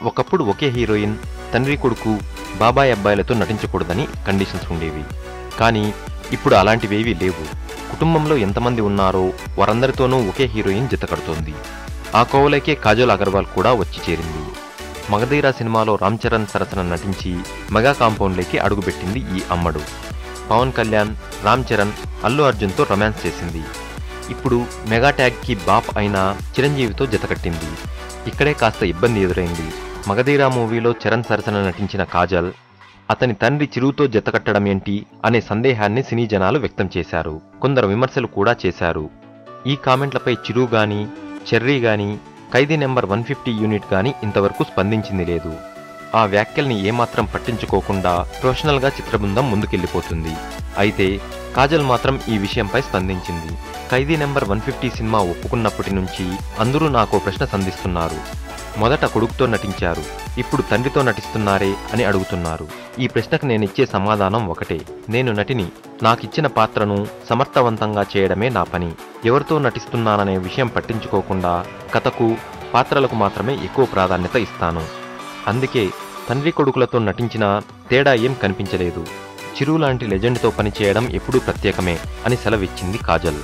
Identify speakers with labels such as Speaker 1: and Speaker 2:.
Speaker 1: ఒకప్పుడు ఒకే హీరోయిన్ తండ్రి కొడుకు బాబాయ్ అబ్బాయిలతో నటించకూడదని కండిషన్స్ ఉండేవి. కానీ ఇప్పుడు అలాంటివేవీ లేవు. కుటుంబంలో ఎంతమంది ఉన్నారో వారందరితోనూ ఒకే హీరోయిన్ జతకడుతోంది. ఆ కోవలకే కాజల్ అగర్వాల్ కూడా వచ్చి చేరింది. మగధీర సినిమాలో రామ్ చరణ్ సరసన నటించి మెగా కాంపౌండ్లోకి అడుగుపెట్టింది ఈ అమ్మడు. పవన్ కళ్యాణ్, రామ్ చరణ్, అల్లు అర్జున్తో రొమాన్స్ చేసింది. ఇప్పుడు మెగా ట్యాగ్కి బాప్ అయిన చిరంజీవితో జతకట్టింది. ఇక్కడే కాస్త ఇబ్బంది ఎదురైంది. మగధీర మూవీలో చరణ్ సరసన నటించిన కాజల్ అతని తండ్రి చిరుతో జతకట్టడం ఏంటి అనే సందేహాన్ని సినీ జనాలు వ్యక్తం చేశారు. కొందరు విమర్శలు కూడా చేశారు. ఈ కామెంట్లపై చిరు గాని, చెర్రీ గాని, ఖైదీ నెంబర్ 150 యూనిట్ గాని ఇంతవరకు స్పందించింది లేదు. ఆ వ్యాఖ్యల్ని ఏమాత్రం పట్టించుకోకుండా ప్రొఫెషనల్గా చిత్రబృందం ముందుకెళ్లిపోతుంది. అయితే కాజల్ మాత్రం ఈ విషయంపై స్పందించింది. ఖైదీ నెంబర్ 150 సినిమా ఒప్పుకున్నప్పటి నుంచి అందరూ నాకో ప్రశ్న సంధిస్తున్నారు. మొదట కొడుకుతో నటించారు, ఇప్పుడు తండ్రితో నటిస్తున్నారే అని అడుగుతున్నారు. ఈ ప్రశ్నకు నేనిచ్చే సమాధానం ఒకటే. నేను నటిని. నాకిచ్చిన పాత్రను సమర్థవంతంగా చేయడమే నా పని. ఎవరితో నటిస్తున్నాననే విషయం పట్టించుకోకుండా కథకు, పాత్రలకు మాత్రమే ఎక్కువ ప్రాధాన్యత ఇస్తాను. అందుకే తండ్రి కొడుకులతో నటించినా తేడా ఏం కనిపించలేదు. చిరు లాంటి లెజెండ్తో పనిచేయడం ఎప్పుడూ ప్రత్యేకమే అని సెలవిచ్చింది కాజల్.